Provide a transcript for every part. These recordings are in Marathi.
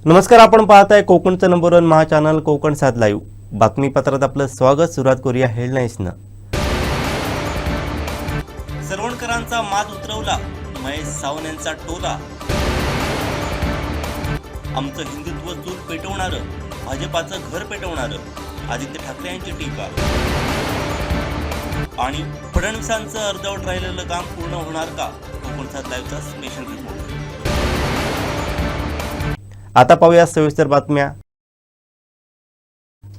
नमस्कार, आपण पाहताय कोकणचं नंबर 1 महा चॅनल कोकण 7 लाईव्ह. बातमीपत्रात आपलं स्वागत. सुरुवात करूया हेडलाईन्सनं. सरवणकरांचा माज उतरवला महेश सावंत यांचा टोला. आमचं हिंदुत्व चूल पेटवणारं, भाजपाचं घर पेटवणारं, आदित्य ठाकरे यांची टीका. आणि फडणवीसांचं अर्धवट राहिलेलं काम पूर्ण होणार का? कोकण 7 लाईव्हचा स्पेशल रिपोर्ट. आता पाहूया सविस्तर बातम्या.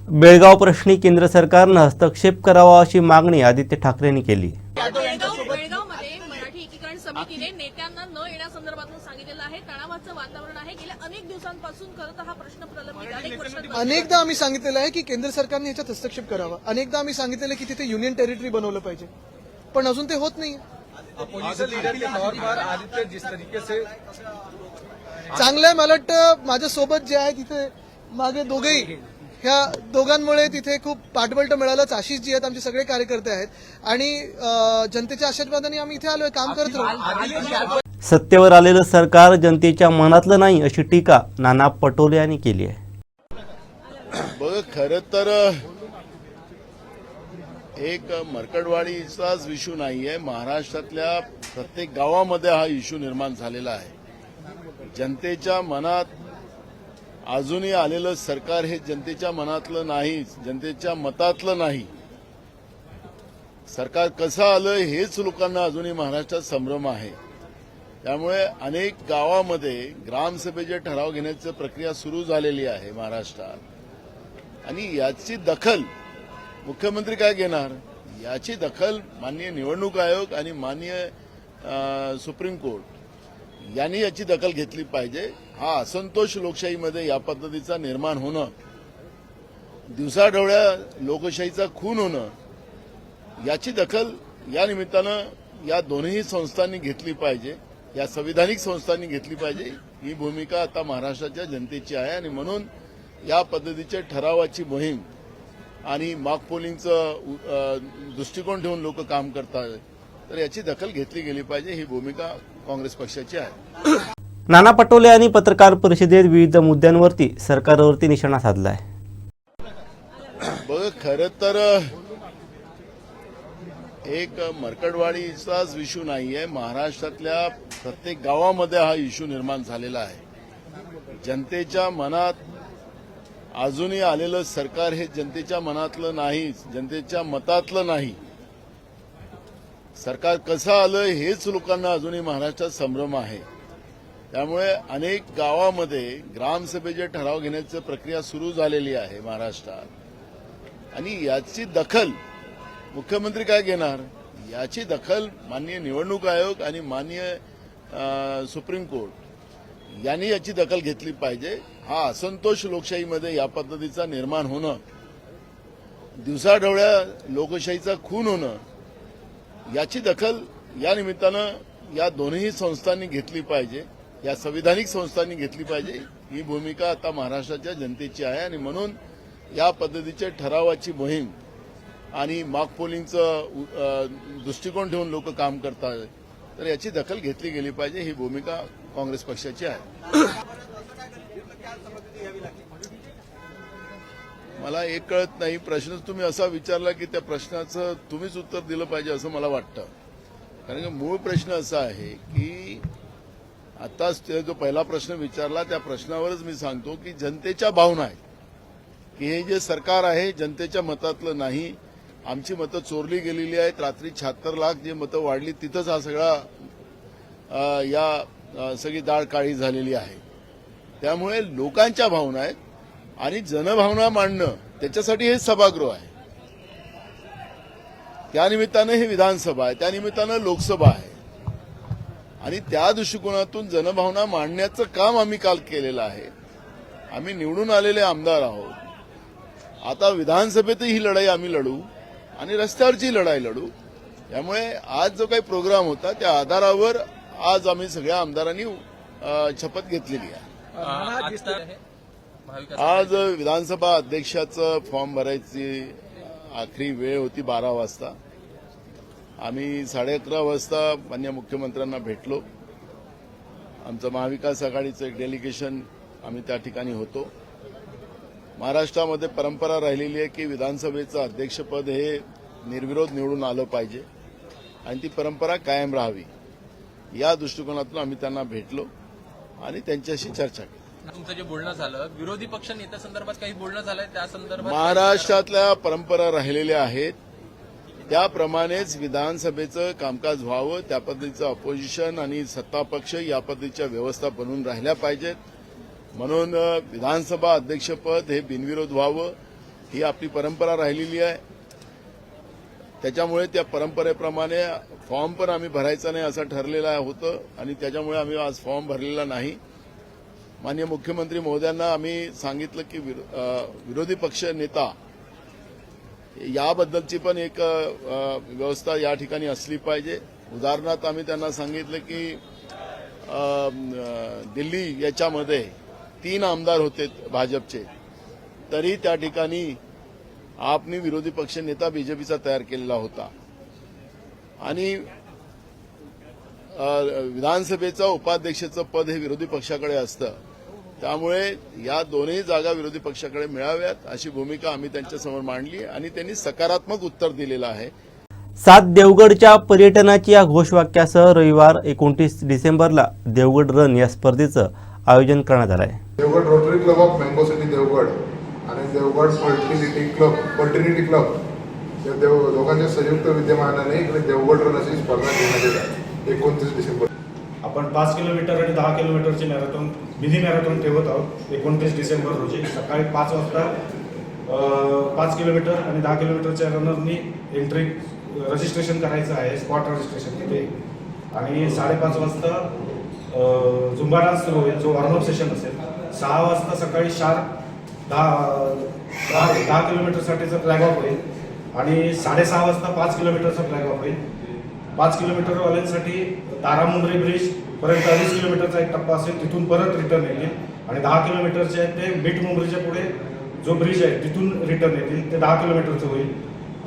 बेळगाव प्रश्नी केंद्र सरकारनं हस्तक्षेप करावा अशी मागणी आदित्य ठाकरेंनी केली. बेळगावमध्ये मराठी एकीकरण समितीने नेत्यांना न येण्यासंदर्भातून सांगितलेलं आहे. तणावाचं वातावरण आहे. गेल्या अनेक दिवसांपासून खरं तर हा प्रश्न प्रलंबित. अनेकदा आम्ही सांगितलेलं आहे की केंद्र सरकारने याच्यात हस्तक्षेप करावा. अनेकदा आम्ही सांगितलेलं आहे की तिथे युनियन टेरिटरी बनवलं पाहिजे, पण अजून ते होत नाही. चांगलं आहे. मला वाटतं माझ्यासोबत जे आहे तिथे मागे दोघेही, ह्या दोघांमुळे तिथे खूप पाठबळ मिळालंच. आशिष जी आहेत, आमचे सगळे कार्यकर्ते आहेत आणि जनतेच्या आशीर्वादाने आम्ही इथे आलोय, काम करत राहू. सत्तेवर आलेलं सरकार जनतेच्या मनातलं नाही अशी टीका नाना पटोले यांनी केली आहे. बघ, खरं तर एक मरकडवाडीचाच इश्यू नाहीये. महाराष्ट्रातल्या प्रत्येक गावामध्ये हा इश्यू निर्माण झालेला आहे. जनतेच्या मनात अजूनही आलेलं सरकार हे जनतेच्या मनातलं नाही, जनतेच्या मतातलं नाही. सरकार कसं आलं हेच लोकांना अजूनही महाराष्ट्रात संभ्रम आहे. त्यामुळे अनेक गावामध्ये ग्रामसभेचे ठराव घेण्याची प्रक्रिया सुरू झालेली आहे महाराष्ट्रात. आणि याची दखल मुख्यमंत्री काय घेणार? याची दखल माननीय निवडणूक आयोग आणि माननीय सुप्रीम कोर्ट यांनी याची दखल घेतली पाहिजे. हा असंतोष लोकशाहीमध्ये या पद्धतीचा निर्माण होणं, दिवसाढवळ्या लोकशाहीचा खून होणं, याची दखल या निमित्तानं या दोन्ही संस्थांनी घेतली पाहिजे, या संविधानिक संस्थांनी घेतली पाहिजे. ही भूमिका आता महाराष्ट्राच्या जनतेची आहे आणि म्हणून या पद्धतीच्या ठरावाची मोहीम आणि मॉक पोलिंगचं दृष्टिकोन ठेवून लोक काम करतात, तर याची दखल घेतली गेली पाहिजे. ही भूमिका काँग्रेस पक्षाची आहे. नाना पटोले यांनी पत्रकार परिषदेत विविध मुद्द्यांवरती सरकारवरती निशाणा साधलाय. बघ, खरं तर एक मरकडवाडीचाच इश्यू नाहीये. महाराष्ट्रातल्या प्रत्येक गावामध्ये हा इश्यू निर्माण झालेला आहे. जनतेच्या मनात अजूनही आलेलं सरकार हे जनतेच्या मनातलं नाही, जनतेच्या मतातलं नाही. सरकार कसं आलं हेच लोकांना अजूनही महाराष्ट्रात संभ्रम आहे. त्यामुळे अनेक गावामध्ये ग्रामसभेचे ठराव घेण्याची प्रक्रिया सुरू झालेली आहे महाराष्ट्रात. आणि याची दखल मुख्यमंत्री काय घेणार? याची दखल माननीय निवडणूक आयोग आणि माननीय सुप्रीम कोर्ट यांनी याची दखल घेतली पाहिजे. हा असंतोष लोकशाहीमध्ये या पद्धतीचा निर्माण होणं, दिवसाढवळ्या लोकशाहीचा खून होणं, याची दखल या निमित्तानं या दोन्ही संस्थांनी घेतली पाहिजे, या संविधानिक संस्थांनी घेतली पाहिजे. ही भूमिका आता महाराष्ट्राच्या जनतेची आहे आणि म्हणून या पद्धतीच्या ठरावाची मोहीम आणि मॉक पोलिंगचं दृष्टिकोन ठेवून लोक काम करतात, तर याची दखल घेतली गेली पाहिजे. ही भूमिका काँग्रेस पक्षाची आहे. मला एक कळत नाही, प्रश्न तुम्ही असा विचारला की त्या प्रश्नाचं तुम्हीच उत्तर दिलं पाहिजे असं मला वाटतं. कारण की मूळ प्रश्न असा आहे की आताच जो पहिला प्रश्न विचारला त्या प्रश्नावरच मी सांगतो की जनतेच्या भावना आहेत की हे जे सरकार आहे जनतेच्या मतातलं नाही. आमची मतं चोरली गेलेली आहेत. रात्री 76 लाख जे मतं वाढली तिथंच हा सगळा या सगळी डाळ काळी झालेली आहे. त्यामुळे लोकांच्या भावना आहेत आणि जनभावना मांडणं त्याच्यासाठी हे सभागृह आहे. त्यानिमित्तानं हे विधानसभा आहे, त्यानिमित्तानं लोकसभा आहे आणि त्या दृष्टिकोनातून जनभावना मांडण्याचं काम आम्ही काल केलेलं आहे. आम्ही निवडून आलेले आमदार आहोत. आता विधानसभेतही ही लढाई आम्ही लढू आणि रस्त्यावरची लढाई लढू. त्यामुळे आज जो काही प्रोग्राम होता त्या आधारावर आज आम्ही सगळ्या आमदारांनी शपथ घेतलेली आहे. आज विधानसभा अध्यक्षाचं फॉर्म भरायची आखरी वेळ होती 12 वाजता. आम्ही 11:30 वाजता माननीय मुख्यमंत्र्यांना भेटलो. आमचं महाविकास आघाडीचं एक डेलिगेशन आम्ही त्या ठिकाणी होतो. महाराष्ट्रामध्ये परंपरा राहिलेली आहे की विधानसभेचं अध्यक्षपद हे निर्विरोध निवडून आलं पाहिजे आणि ती परंपरा कायम राहावी या दृष्टिकोनातून आम्ही त्यांना भेटलो आणि त्यांच्याशी चर्चा केली. तुमचं जे बोलणं झालं विरोधी पक्ष नेत्यासंदर्भात काही बोलणं झालंय त्या संदर्भात महाराष्ट्रातल्या परंपरा राहिलेल्या आहेत त्याप्रमाणेच विधानसभेचं कामकाज व्हावं त्या पद्धतीचं अपोजिशन आणि सत्ता पक्ष या पद्धतीच्या व्यवस्था बनवून राहिल्या पाहिजेत. म्हणून विधानसभा अध्यक्षपद हे बिनविरोध व्हावं ही आपली परंपरा राहिलेली आहे. त्याच्यामुळे त्या परंपरेप्रमाणे फॉर्म पण आम्ही भरायचा नाही असं ठरलेलं होतं आणि त्याच्यामुळे आम्ही आज फॉर्म भरलेला नाही. माननीय मुख्यमंत्री महोदयांना आम्ही सांगितलं की विरोधी पक्ष नेता याबद्दलची पण एक व्यवस्था या ठिकाणी असली पाहिजे. उदाहरणार्थ आम्ही त्यांना सांगितलं की दिल्ली याच्यामध्ये 3 आमदार होते भाजपचे तरी त्या ठिकाणी आपनी विरोधी पक्ष नेता बीजेपीचा तयार केलेला होता आणि विधानसभेचं उपाध्यक्षाचं पद हे विरोधी पक्षाकडे असतं. त्यामुळे या दोन्ही जागा विरोधी पक्षाकडे मिळाव्यात अशी भूमिका आम्ही त्यांच्यासमोर मांडली आणि त्यांनी सकारात्मक उत्तर दिलेलं आहे. 7 देवगडच्या पर्यटनाची या घोषवाक्यासह रविवार 29 डिसेंबरला देवगड रन या स्पर्धेचं आयोजन करण्यात आलं आहे. Devgad rotary club of mango city Devgad आणि देवगड फर्टिलिटी क्लब या दोघांच्या संयुक्त विद्यमानाने इकडे देवगड रन अशी स्पर्धा घेण्यात येत आहे 29 डिसेंबर. आपण 5 किलोमीटर आणि 10 किलोमीटरची मॅरेथॉन मिनी मॅरेथॉन ठेवत आहोत 29 डिसेंबर रोजी सकाळी 5 वाजता 5 किलोमीटर आणि 10 किलोमीटरच्या रनरनी एंट्री रजिस्ट्रेशन करायचं आहे स्पॉट रजिस्ट्रेशन तिथे आणि 5:30 वाजता झुंबा डान्स सुरू होईल जो वॉर्मअप सेशन असेल. 6 वाजता सकाळी शार्प 10 किलोमीटरसाठीचा फ्लॅग ऑफ होईल आणि 6:30 वाजता 5 किलोमीटरचा फ्लॅग ऑफ होईल. 5 किलोमीटरवाल्यांसाठी तारामुंबरी ब्रिज पर्यंत 2.5 किलोमीटरचा एक टप्पा असेल तिथून परत रिटर्न येतील आणि 10 किलोमीटरचे आहेत ते बीट मुंबरीच्या पुढे जो ब्रिज आहे तिथून रिटर्न येतील ते 10 किलोमीटरचं होईल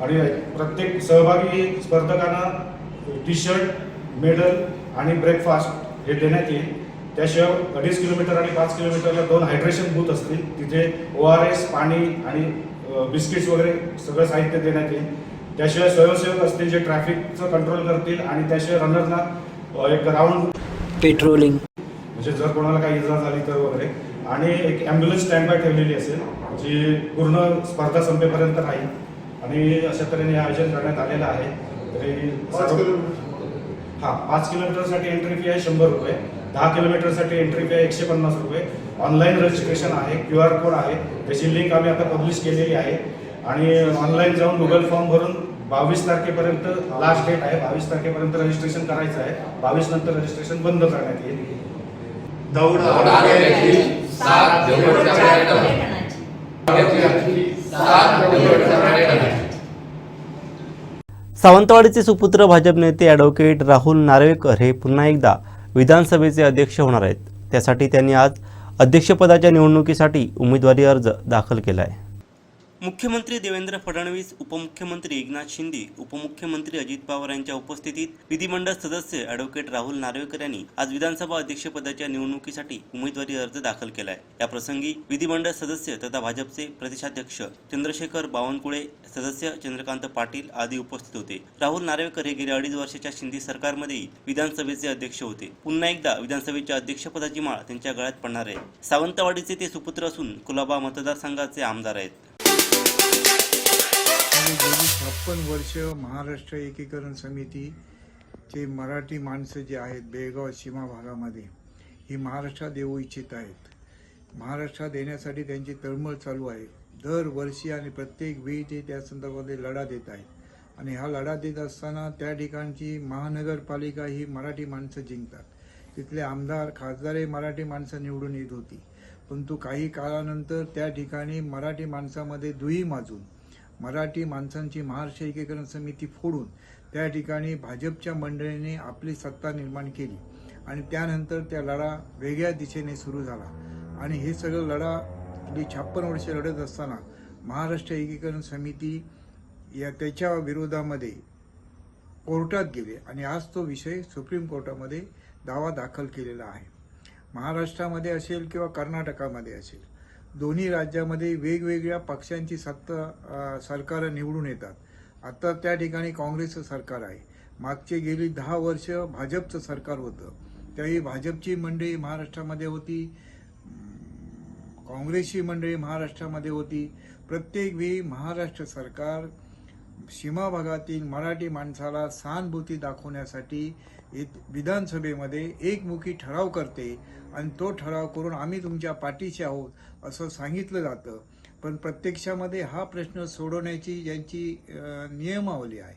आणि प्रत्येक सहभागी स्पर्धकांना टी शर्ट मेडल आणि ब्रेकफास्ट हे देण्यात येईल. त्याशिवाय 2.5 किलोमीटर आणि 5 किलोमीटरला 2 हायड्रेशन बूथ असतील तिथे ORS पाणी आणि बिस्किट्स वगैरे सगळं साहित्य देण्यात येईल. त्याशिवाय स्वयंसेवक असतील जे ट्रॅफिकचं कंट्रोल करतील आणि त्याशिवाय रनरना एक राऊंड पेट्रोलिंग म्हणजे जर कोणाला काही इजा झाली तर वगैरे आणि एक ॲम्ब्युलन्स स्टँड बाय ठेवलेली असेल जी पूर्ण स्पर्धा संपेपर्यंत राहील आणि अशा तऱ्हेने हे आयोजन करण्यात आलेलं आहे. तरी 5 किलोमीटरसाठी एंट्री फी आहे 100 रुपये. 10 किलोमीटरसाठी एंट्री फी आहे 150 रुपये. ऑनलाईन रजिस्ट्रेशन आहे QR कोड आहे त्याची लिंक आम्ही आता पब्लिश केलेली आहे आणि ऑनलाईन जाऊन गुगल फॉर्म भरून 22 तारखेपर्यंत लास्ट डेट आहे. 22 तारखेपर्यंत रजिस्ट्रेशन करायचं आहे. 22 नंतर रजिस्ट्रेशन बंद करण्यात येईल. सावंतवाडीचे सुपुत्र भाजप नेते ॲडव्होकेट राहुल नार्वेकर हे पुन्हा एकदा विधानसभेचे अध्यक्ष होणार आहेत. त्यासाठी त्यांनी आज अध्यक्षपदाच्या निवडणुकीसाठी उमेदवारी अर्ज दाखल केला आहे. मुख्यमंत्री देवेंद्र फडणवीस, उपमुख्यमंत्री एकनाथ शिंदे, उपमुख्यमंत्री अजित पवार यांच्या उपस्थितीत विधिमंडळ सदस्य ॲडव्होकेट राहुल नार्वेकर यांनी आज विधानसभा अध्यक्षपदाच्या निवडणुकीसाठी उमेदवारी अर्ज दाखल केला आहे. या प्रसंगी विधिमंडळ सदस्य तथा भाजपचे प्रदेशाध्यक्ष चंद्रशेखर बावनकुळे, सदस्य चंद्रकांत पाटील आदी उपस्थित होते. राहुल नार्वेकर हे गेल्या 2.5 वर्षाच्या शिंदे सरकारमध्येही विधानसभेचे अध्यक्ष होते. पुन्हा एकदा विधानसभेच्या अध्यक्षपदाची माळ त्यांच्या गळ्यात पडणार आहे. सावंतवाडीचे ते सुपुत्र असून कुलाबा मतदारसंघाचे आमदार आहेत. गेली 56 वर्ष महाराष्ट्र एकीकरण समितीचे मराठी माणसं जे आहेत बेळगाव सीमा भागामध्ये ही महाराष्ट्रात येऊ इच्छित आहेत. महाराष्ट्रात येण्यासाठी त्यांची तळमळ चालू आहे. दरवर्षी आणि प्रत्येक वेळी ते त्या संदर्भामध्ये लढा देत आहेत आणि हा लढा देत असताना त्या ठिकाणची महानगरपालिका ही मराठी माणसं जिंकतात. तिथले आमदार खासदारही मराठी माणसं निवडून येत होती. परंतु काही काळानंतर त्या ठिकाणी मराठी माणसामध्ये दुही माजून मराठी माणसांची महाराष्ट्र एकीकरण समिती फोडून त्या ठिकाणी भाजपच्या मंडळीने आपली सत्ता निर्माण केली आणि त्यानंतर त्या लढा वेगळ्या दिशेने सुरू झाला आणि हे सगळं लढा गेली 56 वर्षे लढत असताना महाराष्ट्र एकीकरण समिती या त्याच्या विरोधामध्ये कोर्टात गेले आणि आज तो विषय सुप्रीम कोर्टामध्ये दावा दाखल केलेला आहे. महाराष्ट्रामध्ये असेल किंवा कर्नाटकामध्ये असेल, दोन्ही राज्यामध्ये वेगवेगळ्या पक्षांची सत्ता सरकारं निवडून येतात. आता त्या ठिकाणी काँग्रेसचं सरकार आहे. मागचे गेली 10 वर्ष भाजपचं सरकार होतं. त्यावेळी भाजपची मंडळी महाराष्ट्रामध्ये होती, काँग्रेसची मंडळी महाराष्ट्रामध्ये होती. प्रत्येक वेळी महाराष्ट्र सरकार सीमा भागातील मराठी माणसाला सहानुभूती दाखवण्यासाठी विधानसभेमध्ये एकमुखी ठराव करते आणि तो ठराव करून आम्ही तुमच्या पाठीशी आहोत असं सांगितलं जातं. पण प्रत्यक्षामध्ये हा प्रश्न सोडवण्याची ज्यांची नियमावली आहे,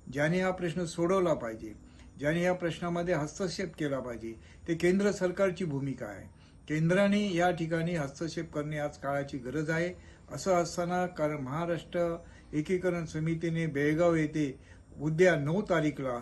ज्याने हा प्रश्न सोडवला पाहिजे, ज्याने या प्रश्नामध्ये हस्तक्षेप केला पाहिजे, ते केंद्र सरकारची भूमिका आहे. केंद्राने या ठिकाणी हस्तक्षेप करणे आज काळाची गरज आहे. असं असताना कारण महाराष्ट्र एकीकरण समितीने बेळगाव येथे उद्या 9 तारीखला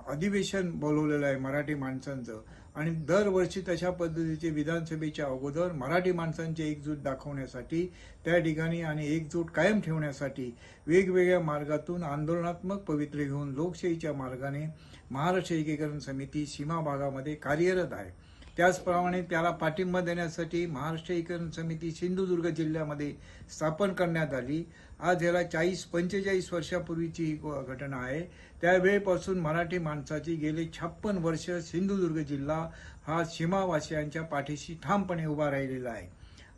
अधिवेशन बोलवलेलं आहे मराठी माणसांचं, आणि दरवर्षी तशा पद्धतीचे विधानसभेच्या अगोदर मराठी माणसांची एकजूट दाखवण्यासाठी त्या ठिकाणी आणि एकजूट कायम ठेवण्यासाठी वेगवेगळ्या मार्गातून आंदोलनात्मक पवित्रे घेऊन लोकशाहीच्या मार्गाने महाराष्ट्र एकीकरण समिती सीमा भागामध्ये कार्यरत आहे. त्याचप्रमाणे त्याला पाठिंबा देण्यासाठी महाराष्ट्र एकीकरण समिती सिंधुदुर्ग जिल्ह्यामध्ये स्थापन करण्यात आली. आज याला 40-45 वर्षापूर्वीची घटना आहे. त्यावेळेपासून मराठी माणसाची गेले 56 वर्ष सिंधुदुर्ग जिल्हा हा सीमावासियांच्या पाठीशी ठामपणे उभा राहिलेला आहे.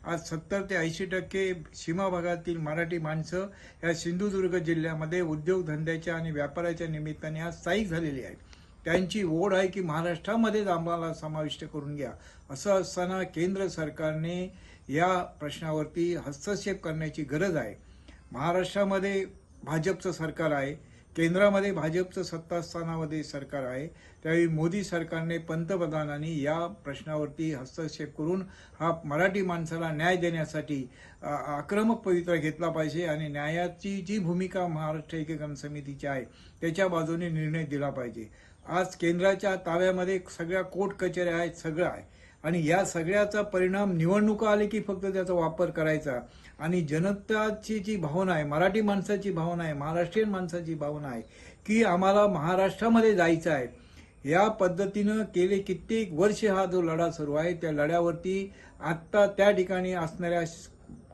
आज 70 ते 80% सीमा भागातील मराठी माणसं या सिंधुदुर्ग जिल्ह्यामध्ये उद्योगधंद्याच्या आणि व्यापाराच्या निमित्ताने आज स्थायिक झालेली आहेत. त्यांची ओढ आहे की महाराष्ट्रामध्येच आम्हाला समाविष्ट करून घ्या. असं असताना केंद्र सरकारने या प्रश्नावरती हस्तक्षेप करण्याची गरज आहे. महाराष्ट्रामध्ये भाजपचं सरकार आहे, केंद्रामध्ये भाजपचं सत्तास्थानामध्ये सरकार आहे. त्यावेळी मोदी सरकारने पंतप्रधानांनी या प्रश्नावरती हस्तक्षेप करून हा मराठी माणसाला न्याय देण्यासाठी आक्रमक पवित्रा घेतला पाहिजे आणि न्यायाची जी भूमिका महाराष्ट्र एकीकरण समितीची आहे त्याच्या बाजूने निर्णय दिला पाहिजे. आज केंद्राच्या ताब्यामध्ये सगळ्या कोर्ट कचेऱ्या आहेत, सगळं आहे, आणि या सगळ्याचा परिणाम निवडणुका आले की फक्त त्याचा वापर करायचा. आणि जनताची जी भावना आहे, मराठी माणसाची भावना आहे, महाराष्ट्रीयन माणसाची भावना आहे की आम्हाला महाराष्ट्रामध्ये जायचं आहे. या पद्धतीनं गेले कित्येक वर्ष हा जो लढा सुरू आहे त्या लढ्यावरती आत्ता त्या ठिकाणी असणाऱ्या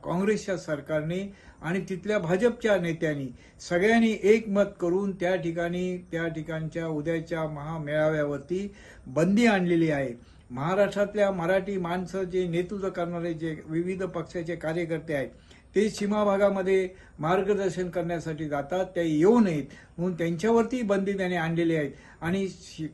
काँग्रेसच्या सरकारने आणि तिथल्या भाजपच्या नेत्यांनी सगळ्यांनी एकमत करून त्या ठिकाणच्या उद्याच्या महामेळाव्यावरती बंदी आणलेली आहे. महाराष्ट्रातल्या मराठी माणसं जे नेतृत्व करणारे जे विविध पक्षाचे कार्यकर्ते आहेत ते सीमा भागामध्ये मार्गदर्शन करण्यासाठी जातात, ते येऊ नयेत म्हणून त्यांच्यावरती बंदी त्याने आणलेली आहे. आणि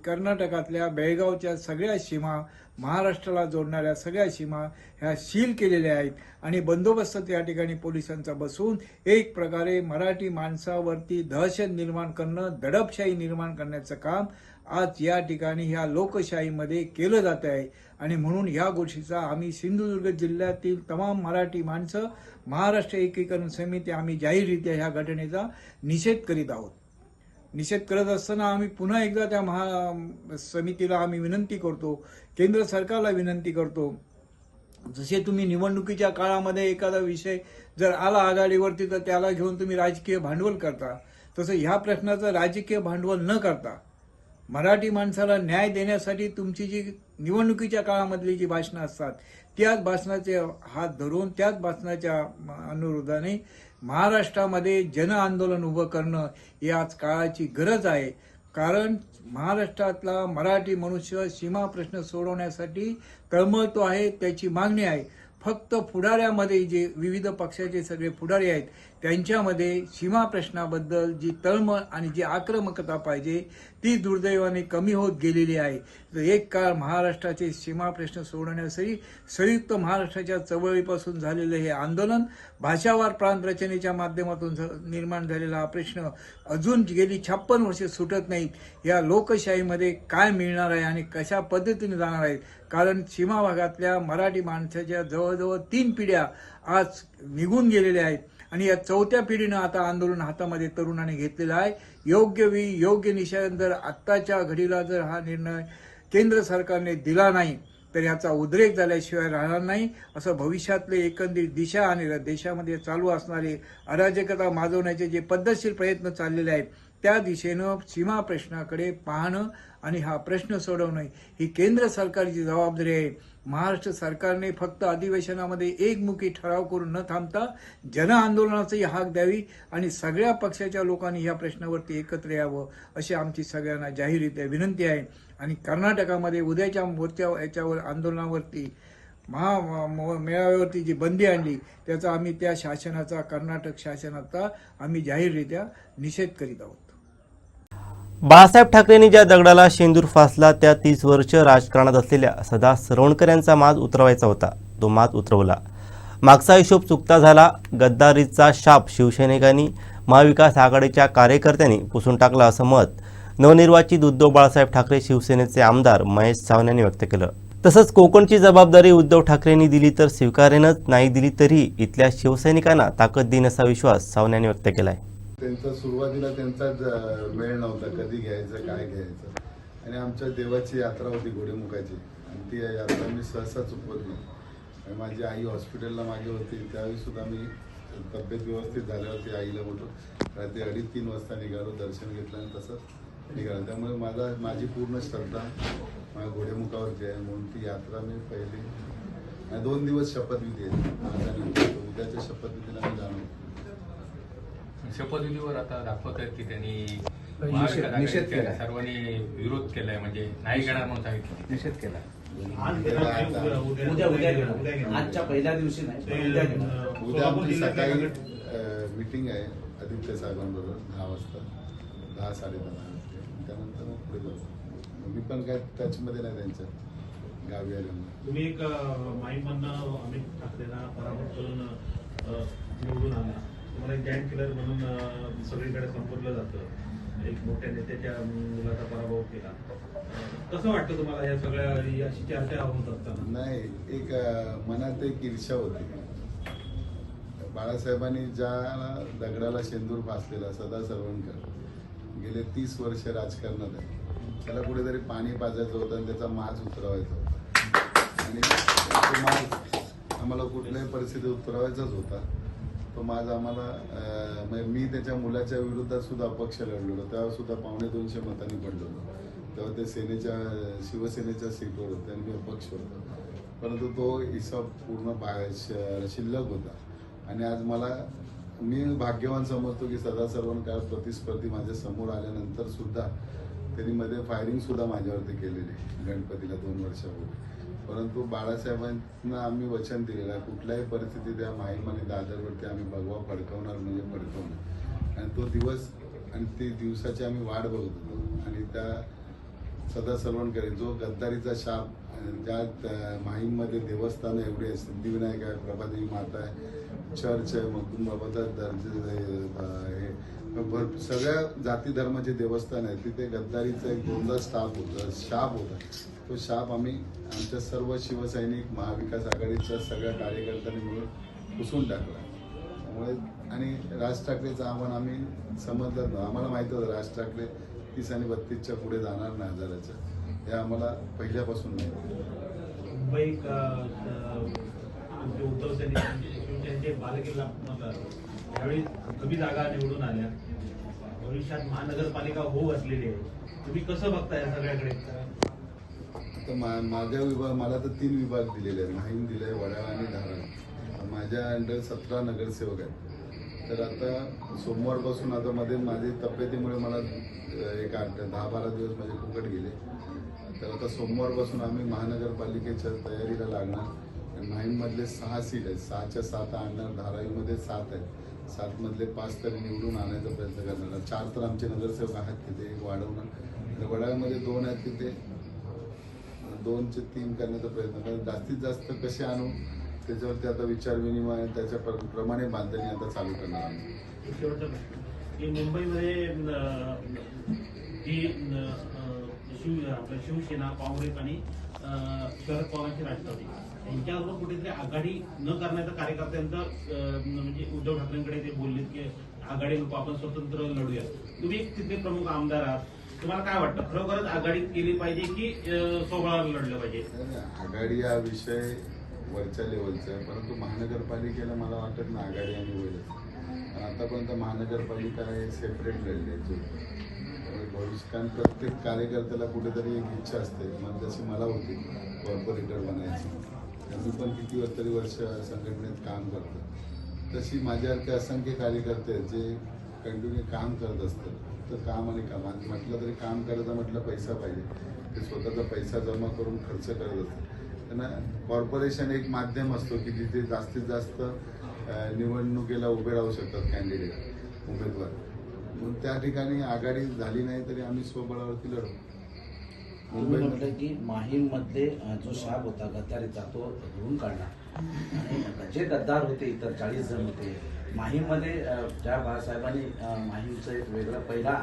कर्नाटकातल्या बेळगावच्या सगळ्या सीमा, महाराष्ट्राला जोडणाऱ्या सगळ्या सीमा ह्या सील केलेल्या आहेत आणि बंदोबस्त त्या ठिकाणी पोलिसांचा बसून एक प्रकारे मराठी माणसावरती दहशत निर्माण करणं, दडपशाही निर्माण करण्याचं काम आज या ठिकाणी ह्या लोकशाहीमध्ये केलं जात आहे. आणि म्हणून ह्या गोष्टीचा आम्ही सिंधुदुर्ग जिल्ह्यातील तमाम मराठी माणसं, महाराष्ट्र एकीकरण समिती आम्ही जाहीररित्या ह्या घटनेचा निषेध करीत आहोत. निषेध करत असताना आम्ही पुन्हा एकदा त्या समितीला आम्ही विनंती करतो, केंद्र सरकारला विनंती करतो, जसे तुम्ही निवडणुकीच्या काळामध्ये एखादा विषय जर आला आघाडीवरती तर त्याला घेऊन तुम्ही राजकीय भांडवल करता, तसं ह्या प्रश्नाचं राजकीय भांडवल न करता मराठी माणसाला न्याय देण्यासाठी तुमची जी निवडणुकीच्या काळामधली जी भाषणं असतात त्याच भाषणाचे हात धरून त्याच भाषणाच्या अनुरोधाने महाराष्ट्रामध्ये जन आंदोलन उभं करणं ही आज काळाची गरज आहे. कारण महाराष्ट्रातला मराठी मनुष्य सीमा प्रश्न सोडवण्यासाठी तळमळतो आहे, त्याची मागणी आहे. फक्त पुढाऱ्यामध्ये जे विविध पक्षाचे सगळे पुढारी आहेत त्यांच्यामध्ये सीमा प्रश्नाबद्दल जी तळमळ आणि जी आक्रमकता पाहिजे ती दुर्दैवाने कमी होत गेलेली आहे. एक काळ महाराष्ट्राचे सीमा प्रश्न सोडवण्यासाठी संयुक्त महाराष्ट्राच्या चळवळीपासून झालेले हे आंदोलन, भाषावार प्रांत रचनेच्या माध्यमातून निर्माण झालेला हा प्रश्न अजून गेली 56 वर्षे सुटत नाहीत. या लोकशाहीमध्ये काय मिळणार आहे आणि कशा पद्धतीने जाणार आहेत? कारण सीमा भागातल्या मराठी माणसाच्या जवळजवळ 3 पिढ्या आज निघून गेलेल्या आहेत आणि या 4थ्या पिढीनं आता आंदोलन हातामध्ये तरुणांनी घेतलेलं आहे. योग्य वेळी योग्य निशाण जर आत्ताच्या घडीला जर हा निर्णय केंद्र सरकारने दिला नाही तर याचा उद्रेक झाल्याशिवाय राहणार नाही. असं भविष्यातले एकंदरीत दिशा आणि देशामध्ये चालू असणारे अराजकता माजवण्याचे जे पद्धतशीर प्रयत्न चाललेले आहेत त्या दिशेनं सीमा प्रश्नाकडे पाहणं आणि हा प्रश्न सोडवणं ही केंद्र सरकारची जबाबदारी आहे. महाराष्ट्र सरकारने फक्त अधिवेशनामध्ये एकमुखी ठराव करून न थांबता जन आंदोलनाची हाक द्यावी आणि सगळ्या पक्षाच्या लोकांनी या प्रश्नावरती एकत्र यावं अशी आमची सगळ्यांना जाहीररित्या विनंती आहे. आणि कर्नाटकामध्ये उद्याच्या मोर्चा याच्यावर आंदोलनावरती मेळाव्यावरती जी बंदी आणली त्याचा आम्ही त्या शासनाचा कर्नाटक शासनाचा आम्ही जाहीररित्या निषेध करीत आहोत. बाळासाहेब ठाकरेंनी ज्या दगडाला शेंदूर फासला त्या 30 वर्ष राजकारणात असलेल्या सदा सरवणकर यांचा माज उतरवायचा होता. तो माज उतरवला. मागचा हिशोब चुकता झाला. गद्दारीचा शाप शिवसैनिकांनी महाविकास आघाडीच्या कार्यकर्त्यांनी पुसून टाकला असं मत नवनिर्वाचित उद्धव बाळासाहेब ठाकरे शिवसेनेचे आमदार महेश सावंत यांनी व्यक्त केलं. तसंच कोकणची जबाबदारी उद्धव ठाकरेंनी दिली तर स्वीकारेनच, नाही दिली तरी इथल्या शिवसैनिकांना ताकद देईन असा विश्वास सावंत यांनी व्यक्त केला आहे. त्यांचा सुरुवातीला त्यांचाच वेळ नव्हता कधी घ्यायचं काय घ्यायचं आणि आमच्या देवाची यात्रा होती घोडेमुखाची आणि ती यात्रा मी सहसा चुकवत नाही. आणि माझी आई हॉस्पिटलला मागे होती त्यावेळी सुद्धा मी तब्येत व्यवस्थित झाल्यावरती आईला बोलतो रात्री 2:30-3 वाजता निघालो, दर्शन घेतलं आणि तसंच निघालो. त्यामुळे माझी पूर्ण श्रद्धा माझ्या घोडेमुखावरती आहे म्हणून ती यात्रा मी पहिली 2 दिवस शपथविधी आहे. उद्याच्या शपथविधीला मी जाणवतो. शपथविधीवर आता दाखवत आहेत की त्यांनी निषेध केला, सर्वांनी विरोध केलाय, म्हणजे नाही घेणार म्हणून सांगितलं, निषेध केला. आजच्या पहिल्या दिवशी नाही, उद्या आमची सकाळी मीटिंग आहे आदित्य साहेबांबरोबर 10 वाजता 10-10:30 त्यानंतर मग पुढे जाऊ. मी पण काय टचमध्ये नाही त्यांच्या गावी आल्यामुळे. तुम्ही एक माहीममधनं अमित ठाकरेंना पराभूत करून निवडून आला. तुम्हाला एक जॉईंट किलर म्हणून सगळीकडे संबोधलं जातं. एक मोठ्या नेत्याच्या मुलाचा पराभव केला. कसं वाटतं तुम्हाला या सगळ्या अशी चर्चा होत असताना? नाही, एक मनात एक ईर्ष्या होती. बाळासाहेबांनी ज्या दगडाला शेंदूर फासलेला सदा सरवणकर गेले 30 वर्ष राजकारणात आहे, त्याला कुठेतरी पाणी पाजायचं होतं आणि त्याचा माज उतरवायचा होता आणि तो माज आम्हाला कुठल्याही परिस्थितीत उतरवायचाच होता. तो माज आम्हाला मी त्याच्या मुलाच्या विरोधात सुद्धा अपक्ष लढलो, तेव्हा सुद्धा 250 मतांनी पडलो. तेव्हा ते शिवसेनेच्या सीटवर होते आणि मी अपक्ष होतो, परंतु तो हिसाब पूर्ण शिल्लक होता. आणि आज मी भाग्यवान समजतो की सदा सरवणकर प्रतिस्पर्धी माझ्या समोर आल्यानंतर सुद्धा त्यांनी मध्ये फायरिंग सुद्धा माझ्यावरती केलेली गणपतीला 2 वर्षापूर्वी. परंतु बाळासाहेबांना आम्ही वचन दिलेलं आहे कुठल्याही परिस्थितीत या माहीम आणि दादरवरती आम्ही भगवा फडकवणार म्हणजे फडकवणार. आणि तो दिवस आणि ती दिवसाची आम्ही वाट बघत होतो. आणि त्या सदा सरवणकर जो गद्दारीचा शाप, ज्या माहीममध्ये देवस्थानं एवढे आहे, सिद्धिविनायक आहे, प्रभादेवी माता आहे, चर्च आहे, मगदूम बाबाचा दर्जे सगळ्या जाती धर्माचे देवस्थान आहे, तिथे गद्दारीचा एक दोनदा शाप होता. तो शाप आम्ही आमच्या सर्व शिवसैनिक महाविकास आघाडीच्या सगळ्या कार्यकर्त्यांनी मिळून पुसून टाकला. त्यामुळे आणि राज ठाकरेचं आव्हान आम्ही समजलं नव्हतं. आम्हाला माहिती होतं राज ठाकरे 30 आणि 32च्या पुढे जाणार नाही हजाराच्या, हे आम्हाला पहिल्यापासून माहिती. मुंबई उद्धव सेनेचे बालेकिल्ला यावेळी कमी जागा निवडून आल्या, भविष्यात महानगरपालिका होऊ असलेली आहे. तुम्ही कसं बघता या सगळ्याकडे? आता माझ्या मला तर 3 विभाग दिलेले आहेत. माहीम दिलं आहे, वडाळा आणि धाराळ. माझ्या अंडर 17 नगरसेवक आहेत. तर आता सोमवारपासून आता मध्ये माझी तब्येतीमुळे मला एक 10-12 दिवस माझे फुकट गेले. तर आता सोमवारपासून आम्ही महानगरपालिकेच्या तयारीला लागणार. माहीममधले 6 सीट आहेत, 6च्या 7 आणणार. धारावीमध्ये 7 आहेत, 7 मधले 5 तरी निवडून आणायचा प्रयत्न करणार. 4 तर आमचे नगरसेवक आहेत तिथे, एक वाढवणार. वडाळ्यामध्ये 2 आहेत, तिथे 2चे 3 करण्याचा प्रयत्न करणार. जास्तीत जास्त कसे आणू त्याच्यावरती आता विचार विनिमय त्याच्या प्रमाणे बांधणी आता चालू करणार आम्ही. मुंबईमध्ये जी आपल्या शिवसेना, काँग्रेस आणि शरद पवारांची राष्ट्रवादी यांच्याबरोबर कुठेतरी आघाडी न करण्याचा कार्यकर्त्यांचं म्हणजे उद्धव ठाकरेंकडे ते बोलले की आघाडी नको, आपण स्वतंत्र लढूया. तुम्ही एक तिथले प्रमुख आमदार आहात, तुम्हाला काय वाटतं खरोखरच आघाडी केली पाहिजे की स्वबळावर लढलं पाहिजे? आघाडी हा विषय वरच्या लेवलचा आहे, परंतु महानगरपालिकेला मला वाटत ना आघाडी आणि होईल. आतापर्यंत महानगरपालिका हे सेपरेट लढली आहे भविष्य. कारण प्रत्येक कार्यकर्त्याला कुठेतरी एक इच्छा असते, मग जशी मला होती कॉर्पोरेटर बनायची. मी पण किती वर्ष संघटनेत काम करतो. तशी माझ्यासारखे असंख्य कार्यकर्ते आहेत जे कंटिन्यू काम करत असतात. तर काम आणि काम म्हटलं तरी काम करायचं म्हटलं पैसा पाहिजे. ते स्वतःचा पैसा जमा करून खर्च करत असतात. त्यांना कॉर्पोरेशन एक माध्यम असतो की जिथे जास्तीत जास्त निवडणुकीला उभे राहू शकतात कॅन्डिडेट उमेदवार. म्हणून त्या ठिकाणी आघाडी झाली नाही तरी आम्ही स्वबळावरती लढू. तुम्ही म्हटलं की माहीममध्ये जो शाप होता गद्दारीचा तो धुवून काढला आणि जे गद्दार होते इतर 40 जण होते माहीममध्ये ज्या बाळासाहेबांनी माहीमचं एक वेगळा पहिला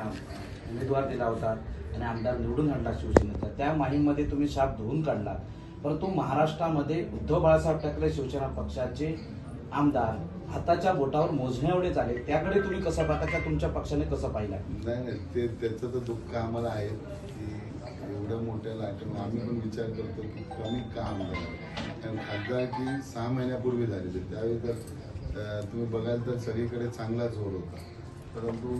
उमेदवार दिला होता आणि आमदार निवडून आणला शिवसेनेचा, त्या माहीममध्ये तुम्ही शाप धुवून काढला. परंतु महाराष्ट्रामध्ये उद्धव बाळासाहेब ठाकरे शिवसेना पक्षाचे आमदार हाताच्या बोटावर मोजण्या एवढे झाले, त्याकडे तुम्ही कसं पाहता? तुमच्या पक्षाने कसं पाहिलं? नाही ते त्याचं तर दुःख आम्हाला आहे की एवढ्या मोठ्या लाटेवर आम्ही पण विचार करतो की कमी का आमदार. कारण खासदारकी 6 महिन्यापूर्वी झालेली, त्यावेळी तर तुम्ही बघाल तर सगळीकडे चांगला जोर होता. परंतु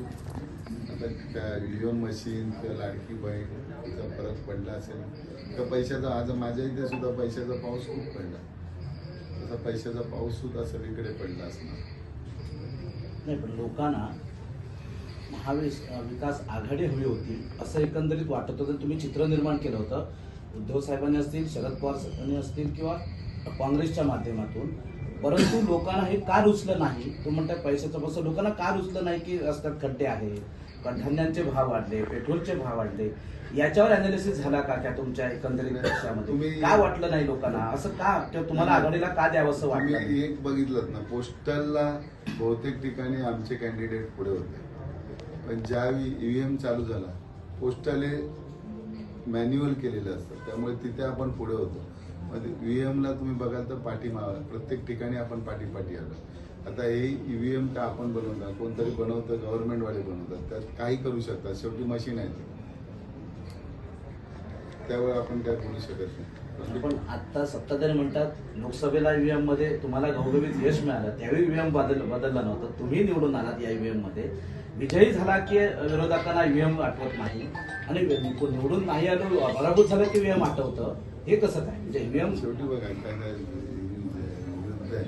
आता ईव्हीएम मशीन किंवा लाडकी बहीण त्याचा फरक पडला असेल तर पैशाचा. आज माझ्या इथे सुद्धा पैशाचा पाऊस खूप पडला. तसा पैशाचा पाऊस सुद्धा सगळीकडे पडला असणार. नाही, पण लोकांना महाविकास आघाडी हवी होती असं एकंदरीत वाटत होतं. तुम्ही चित्र निर्माण केलं होतं. उद्धव साहेबांनी असतील, शरद पवार साहेबांनी असतील किंवा काँग्रेसच्या माध्यमातून. परंतु लोकांना हे का रुचलं नाही? तो म्हणतात पैशाचं बस. लोकांना का रुचलं नाही की रस्त्यात खड्डे आहे, धान्यांचे भाव वाढले, पेट्रोलचे भाव वाढले, याच्यावर अनालिसिस झाला का त्या तुमच्या एकंदरीत पक्षामध्ये? काय वाटलं नाही लोकांना? असं का तुम्हाला आघाडीला का द्यावंसं वाटलं? तुम्ही एक बघितलं ना, पोस्टलला बहुतेक ठिकाणी आमचे कॅन्डिडेट पुढे होते. पण ज्यावेळी ईव्हीएम चालू झाला, पोस्टल हे मॅन्युअल केलेलं असतं, त्यामुळे तिथे आपण पुढे होतो. मग ईव्हीएमला तुम्ही बघाल तर पाठीमागे प्रत्येक ठिकाणी आपण पाठी आलो. आता हे ईव्हीएम का आपण बनवता, कोणतरी बनवतं, गव्हर्नमेंटवाले बनवतात, त्यात काही करू शकतात. शेवटी मशीन आहे ती, त्यावर आपण काय बोलू शकत नाही. पण आता सत्ताधारी म्हणतात लोकसभेला ईव्हीएम मध्ये तुम्हाला घवघवीत यश मिळालं, त्यावेळी ईव्हीएम बदललं नव्हतं, तुम्ही निवडून आलात या ईव्हीएम मध्ये. विजयी झाला की विरोधकांना ईव्हीएम आठवत नाही आणि निवडून नाही आलो पराभूत झालं की ईव्हीएम आठवतं. हे कसं काय? म्हणजे ईव्हीएम शेवटी बघा काय युद्ध आहे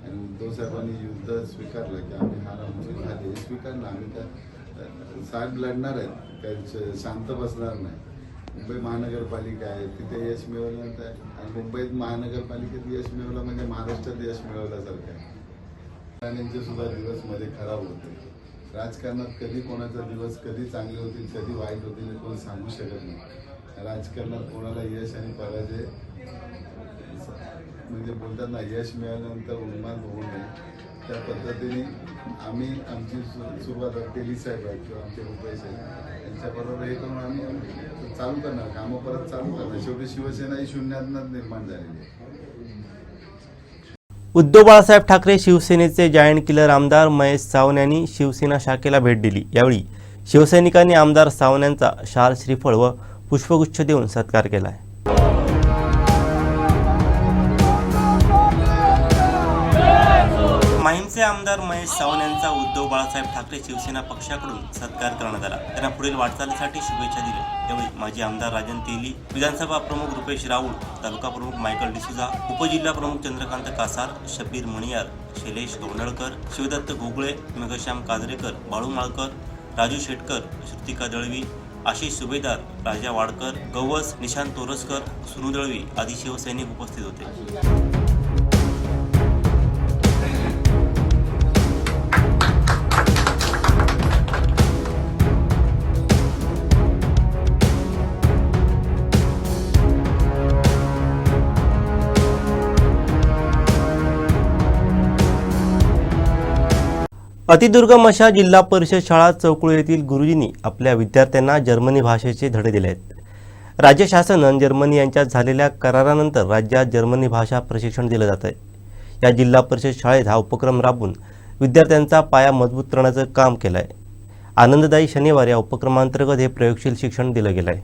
आणि उद्धव साहेबांनी युद्ध स्वीकारलं की आम्ही हार आमची झाली, स्वीकारलं. आम्ही त्या साथ लढणार आहेत, काही शांत बसणार नाही. मुंबई महानगरपालिका आहे, तिथे यश मिळवल्यानंतर आणि मुंबईत महानगरपालिकेत यश मिळवलं म्हणजे महाराष्ट्रात यश मिळवल्यासारखं आहे. त्यांचे सुद्धा दिवस मध्ये खराब होते. राजकारणात कधी कोणाचा दिवस कधी चांगले होतील कधी वाईट होतील हे कोण सांगू शकत नाही. राजकारणात कोणाला यश आणि पराजय म्हणजे बोलतात ना, यश मिळाल्यानंतर उन्माद होऊ नये त्या पद्धतीने आम्ही आमची सुरुवात केली साहेब आहेत किंवा आमचे रुपेश आहेत यांच्याबरोबर हे करून आम्ही चालू करणार, कामं परत चालू करणार. शेवटी शिवसेना ही शून्यातूनच निर्माण झालेली आहे. उद्धव बाळासाहेब ठाकरे शिवसेनेचे जायंट किलर आमदार महेश सावंत यांनी शिवसेना शाखेला भेट दिली. यावेळी शिवसैनिकांनी आमदार सावंत यांचा शाल, श्रीफळ व पुष्पगुच्छ देऊन सत्कार केला आहे. माहीमचे आमदार महेश सावंत यांचा उद्धव बाळासाहेब ठाकरे शिवसेना पक्षाकडून सत्कार करण्यात आला. त्यांना पुढील वाटचालीसाठी शुभेच्छा दिल्या. यावेळी माजी आमदार राजन तेली, विधानसभा प्रमुख रुपेश राऊळ, तालुका प्रमुख मायकल डिसूजा, उपजिल्हा प्रमुख चंद्रकांत कासार, शबीर मणियार, शैलेश गोंधळकर, शिवदत्त गोगळे, मेघश्याम काजरेकर, बाळू माळकर, राजू शेटकर, श्रुतिका दळवी, आशिष सुभेदार, राजा वाडकर, गवस, निशांत तोरसकर, सुनू दळवी आदी शिवसैनिक उपस्थित होते. अतिदुर्गम अशा जिल्हा परिषद शाळा चौकुळे येथील गुरुजींनी आपल्या विद्यार्थ्यांना जर्मनी भाषेचे धडे दिले आहेत. राज्य शासन आणि जर्मनी यांच्यात झालेल्या करारानंतर राज्यात जर्मनी भाषा प्रशिक्षण दिलं जात आहे. या जिल्हा परिषद शाळेत हा उपक्रम राबवून विद्यार्थ्यांचा पाया मजबूत करण्याचं काम केलं आहे. आनंददायी शनिवार या उपक्रमांतर्गत हे प्रयोगशील शिक्षण दिलं गेलं आहे.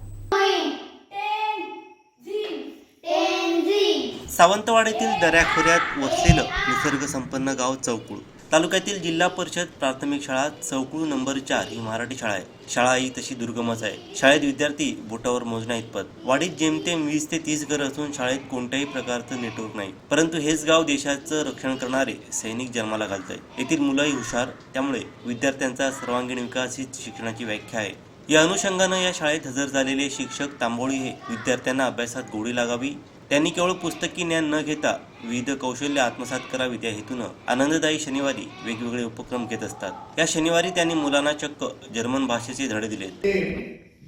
सावंतवाडीतील दऱ्याखोऱ्यात वसलेलं निसर्गसंपन्न गाव चौकुळ तालुक्यातील जिल्हा परिषद प्राथमिक शाळा चौकुळ नंबर 4 ही मराठी शाळा आहे. शाळा ही तशी दुर्गमच आहे. शाळेत विद्यार्थी बोटावर मोजण्या इतपत. वाडीत जेमतेम 20 ते 30 घरं असून शाळेत कोणत्याही प्रकारचं नेटवर्क नाही. परंतु हेच गाव देशाचं रक्षण करणारे सैनिक जन्माला घालतंय. येथील मुलंही हुशार, त्यामुळे विद्यार्थ्यांचा सर्वांगीण विकास हीच शिक्षणाची व्याख्या आहे. या अनुषंगानं या शाळेत हजर झालेले शिक्षक तांबोळी हे विद्यार्थ्यांना अभ्यासात गोडी लागावी, त्यांनी केवळ पुस्तकी ज्ञान न घेता विविध कौशल्य आत्मसात करावीत या हेतूनं आनंददायी शनिवारी वेगवेगळे उपक्रम घेत असतात. या शनिवारी त्यांनी मुलांना चक्क जर्मन भाषेचे धडे दिले.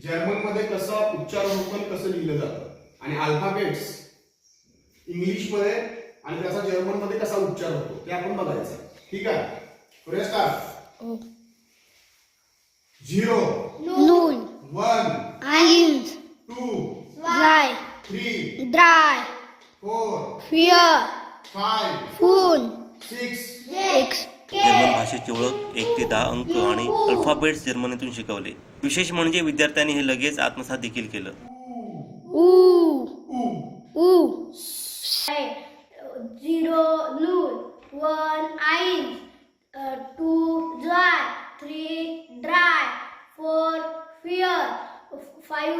जर्मन मध्ये कसं उच्चारण होतं, कसं लिहिलं जातं आणि अल्फाबेट्स इंग्लिश मध्ये आणि त्याचा जर्मन मध्ये कसा उच्चार होतो ते आपण बघायचं. ठीक आहे, पुढे स्टार्ट. 0 0 1 1 2 2 3 3 4 4 5 5 6 6 जर्मन भाषेची ओळख 1 ते 10 अंक आणि अल्फाबेट्स जर्मनीतून शिकवले. विशेष म्हणजे विद्यार्थ्यांनी हे लगेच आत्मसात देखील केलं. U U 0 0 1 1 2 3 4 5 4 6 7 8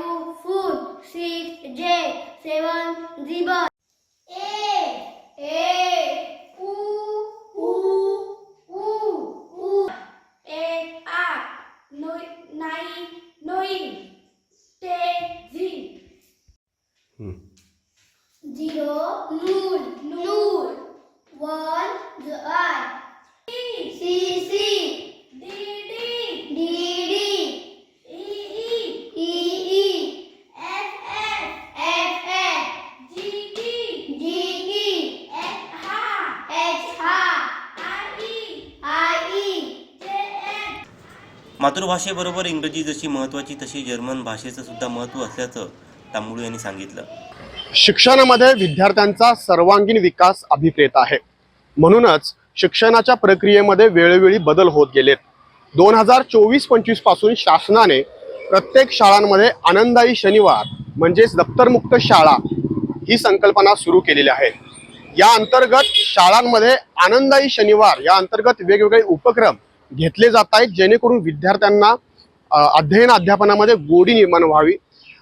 मातृभाषेबरोबर इंग्रजी जशी महत्त्वाची तशी जर्मन भाषेचं सुद्धा महत्त्व असल्याचं तांबोळी यांनी सांगितलं. शिक्षणामध्ये विद्यार्थ्यांचा सर्वांगीण विकास अभिप्रेत आहे. म्हणूनच शिक्षणाच्या प्रक्रियेमध्ये वेळोवेळी बदल होत गेलेत. 2024-25 पासून शासनाने प्रत्येक शाळांमध्ये आनंददायी शनिवार म्हणजेच दप्तरमुक्त शाळा ही संकल्पना सुरू केलेली आहे. या अंतर्गत शाळांमध्ये आनंददायी शनिवार या अंतर्गत वेगवेगळे उपक्रम घेतले जात आहेत, जेणेकरून विद्यार्थ्यांना अध्ययन अध्यापनामध्ये गोडी निर्माण व्हावी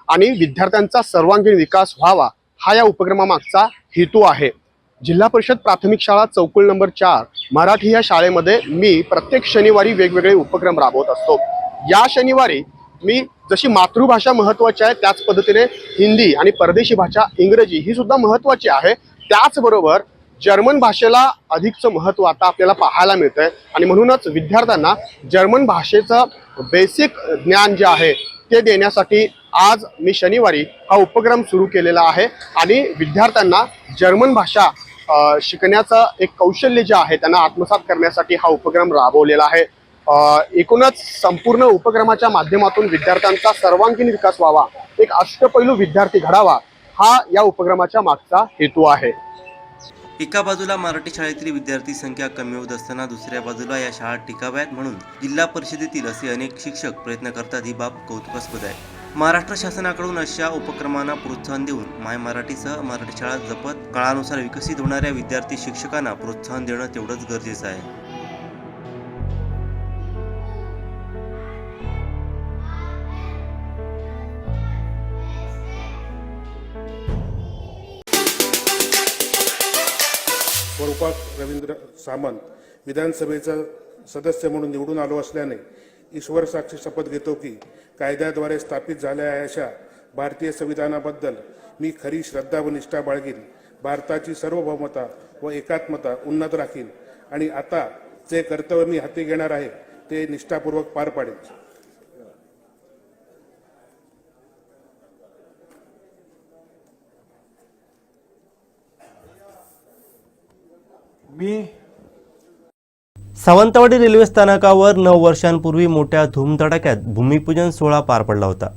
आणि विद्यार्थ्यांचा सर्वांगीण विकास व्हावा हा या उपक्रमामागचा हेतू आहे. जिल्हा परिषद प्राथमिक शाळा चौकुळ नंबर 4 मराठी या शाळेमध्ये मी प्रत्येक शनिवारी वेगवेगळे उपक्रम राबवत असतो. या शनिवारी मी जशी मातृभाषा महत्त्वाची आहे त्याच पद्धतीने हिंदी आणि परदेशी भाषा इंग्रजी ही सुद्धा महत्त्वाची आहे. त्याचबरोबर जर्मन भाषेला अधिकचं महत्त्व आता आपल्याला पाहायला मिळतंय आणि म्हणूनच विद्यार्थ्यांना जर्मन भाषेचं बेसिक ज्ञान जे आहे ते देण्यासाठी आज मी शनिवारी हा उपक्रम सुरू केलेला आहे आणि विद्यार्थ्यांना जर्मन भाषा शिकण्याचं एक कौशल्य जे आहे त्यांना आत्मसात करण्यासाठी हा उपक्रम राबवलेला आहे. एकूणच संपूर्ण उपक्रमाच्या माध्यमातून विद्यार्थ्यांचा सर्वांगीण विकास व्हावा, एक अष्टपैलू विद्यार्थी घडावा हा या उपक्रमाच्या मागचा हेतू आहे. एका बाजूला मराठी शाळेतील विद्यार्थी संख्या कमी होत असताना दुसऱ्या बाजूला या शाळा टिकाव्यात म्हणून जिल्हा परिषदेतील असे अनेक शिक्षक प्रयत्न करतात, ही बाब कौतुकास्पद आहे. महाराष्ट्र शासनाकडून अशा उपक्रमांना प्रोत्साहन देऊन माय मराठीसह मराठी शाळा जपत काळानुसार विकसित होणाऱ्या विद्यार्थी शिक्षकांना प्रोत्साहन देणं तेवढंच गरजेचं आहे. स्वरूपात रवींद्र सामंत विधानसभेचा सदस्य म्हणून निवडून आलो असल्याने ईश्वर साक्षी शपथ घेतो की कायद्याद्वारे स्थापित झालेल्या अशा भारतीय संविधानाबद्दल मी खरी श्रद्धा व निष्ठा बाळगीन, भारताची सार्वभौमता व एकात्मता उन्नत राखीन आणि आता जे कर्तव्य मी हाती घेणार आहे ते निष्ठापूर्वक पार पाडेन. सावंतवाडी रेल्वे स्थानकावर 9 वर्षांपूर्वी मोठ्या धूमधडाक्यात भूमिपूजन सोहळा पार पडला होता.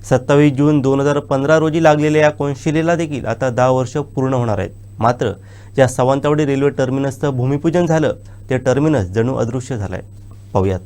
27 जून 2015 रोजी लागलेल्या या कोनशिलेला देखील आता 10 वर्ष पूर्ण होणार आहेत. मात्र ज्या सावंतवाडी रेल्वे टर्मिनसचं भूमिपूजन झालं ते टर्मिनस जणू अदृश्य झालंय. पाहूयात.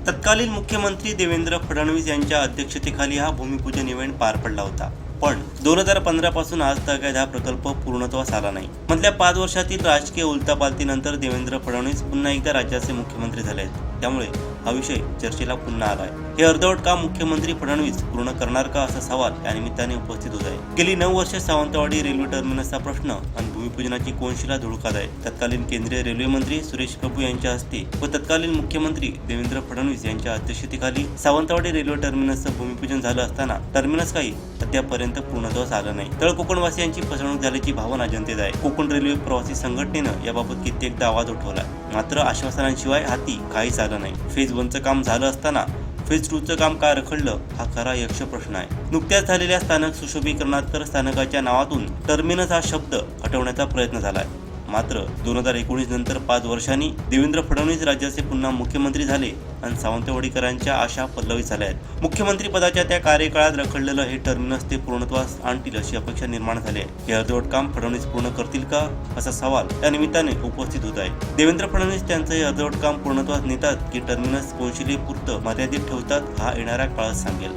तत्कालीन मुख्यमंत्री देवेंद्र फडणवीस यांच्या अध्यक्षतेखाली हा भूमिपूजन इव्हेंट पार पडला होता. पण 2015 पासून आज तक हा प्रकल्प पूर्णत्वास आला नाही. मधल्या 5 वर्षातील राजकीय उलथापालथीनंतर देवेंद्र फडणवीस पुन्हा एकदा राज्याचे मुख्यमंत्री झाले आहेत. त्यामुळे हा विषय चर्चेला पुन्हा आलाय. हे अर्धवट काम मुख्यमंत्री फडणवीस पूर्ण करणार का असा सवाल या निमित्ताने उपस्थित होत आहे. गेली 9 वर्षे सावंतवाडी रेल्वे टर्मिनसचा प्रश्न आणि भूमिपूजनाची कोनशिला धुळकात आहे. तत्कालीन केंद्रीय रेल्वे मंत्री सुरेश प्रभू यांच्या हस्ते व तत्कालीन मुख्यमंत्री देवेंद्र फडणवीस यांच्या अध्यक्षतेखाली सावंतवाडी रेल्वे टर्मिनसचं भूमिपूजन झालं असताना टर्मिनस काही अद्यापर्यंत पूर्णत्वास आलं नाही. तळ कोकणवासियांची फसवणूक झाल्याची भावना जनतेत आहे. कोकण रेल्वे प्रवासी संघटनेनं याबाबत कित्येकदा आवाज उठवला. मात्र आश्वासनांशिवाय हाती काहीच आलं नाही. फेज 1चं काम झालं असताना फेज 2चं काम का रखडलं हा खरा यक्ष प्रश्न आहे. नुकत्याच झालेल्या स्थानक सुशोभीकरणात तर स्थानकाच्या नावातून टर्मिनस हा शब्द हटवण्याचा प्रयत्न झालाय. मात्र 2019 नंतर 5 वर्षांनी देवेंद्र फडणवीस राज्याचे पुन्हा मुख्यमंत्री झाले आणि सावंतवाडीकरांच्या आशा पल्लवित झाल्या आहेत. मुख्यमंत्री पदाच्या त्या कार्यकाळात रखडलेलं हे टर्मिनस ते पूर्णत्वास आणतील अशी अपेक्षा निर्माण झाली आहे. हे अर्धवट काम फडणवीस पूर्ण करतील का असा सवाल त्या निमित्ताने उपस्थित होत आहे. देवेंद्र फडणवीस त्यांचं हे अर्धवट काम पूर्णत्वास नेतात की टर्मिनस कोनशिलेपुरतं मर्यादित ठेवतात हा येणाऱ्या काळात सांगेल.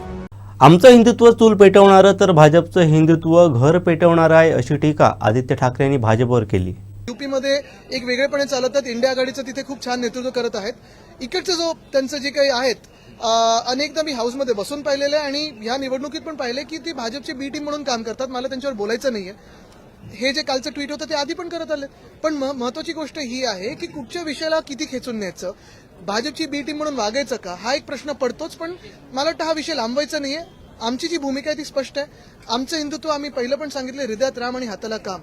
आमचं हिंदुत्व चूल पेटवणारं तर भाजपचं हिंदुत्व घर पेटवणारं आहे अशी टीका आदित्य ठाकरे यांनी भाजपवर केली. यूपीमध्ये एक वेगळेपणे चालतात. इंडिया आघाडीचं तिथे खूप छान नेतृत्व करत आहेत. इकडचं जो त्यांचं जे काही आहेत अनेकदा मी हाऊसमध्ये बसून पाहिलेलं आहे आणि ह्या निवडणुकीत पण पाहिले की ती भाजपची बी टीम म्हणून काम करतात. मला त्यांच्यावर बोलायचं नाहीये. हे जे कालचं ट्विट होतं ते आधी पण करत आले. पण महत्वाची गोष्ट ही आहे की कुठच्या विषयाला किती खेचून न्यायचं, भाजपची बी टीम म्हणून वागायचं का हा एक प्रश्न पडतोच. पण मला वाटतं हा विषय लांबवायचा नाहीये. आमची जी भूमिका आहे ती स्पष्ट आहे. आमचं हिंदुत्व आम्ही पहिलं पण सांगितलं, हृदयात राम आणि हाताला काम,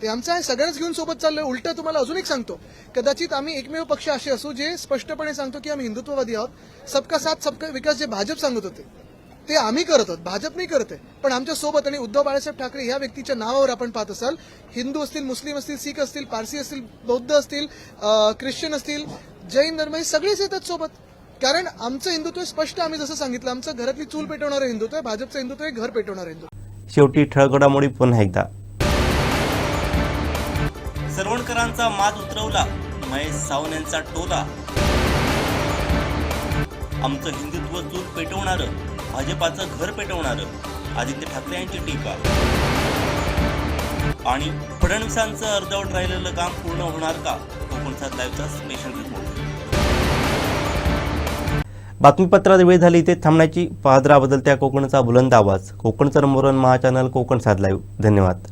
ते आमचं आहे. सगळ्यांच घेऊन सोबत चाललोय. उलट तुम्हाला अजून एक सांगतो, कदाचित आम्ही एकमेव पक्ष असे असू जे स्पष्टपणे सांगतो की आम्ही हिंदुत्ववादी आहोत. सबका साथ सबका विकास जे भाजप सांगत होते ते आम्ही करत आहोत, भाजप नाही करत आहे. पण आमच्या सोबत आणि उद्धव बाळासाहेब ठाकरे ह्या व्यक्तीच्या नावावर आपण पाहत असाल, हिंदू असतील, मुस्लिम असतील, शीख असतील, पारसी असतील, बौद्ध असतील, ख्रिश्चन असतील, जैन धर्म, हे सगळेच येतात सोबत. कारण आमचं हिंदुत्व स्पष्ट, आम्ही जसं सांगितलं, आमचं घरातली चूल पेटवणारं हिंदुत्व आहे. भाजपचं हिंदुत्व आहे घर पेटवणारं हिंदुत्व. शेवटी ठळक घडामोडी पुन्हा एकदा. सरवणकरांचा माज उतरवला, महेश सावंत यांचा टोला. आमचं हिंदुत्व चूल पेटवणारं, भाजपाचं घर पेटवणारं, आदित्य ठाकरे यांची टीका. आणि फडणवीसांचं अर्धवट राहिलेलं काम पूर्ण होणार का? कोकणसात लाईव्हचा स्पेशल रिपोर्ट. बातमीपत्रात वेळ झाली इथे थांबण्याची. पाहत राहा बदलत्या कोकणचा बुलंद आवाज. कोकणचं नंबर 1 महा चॅनल कोकणसात लाईव्ह. धन्यवाद.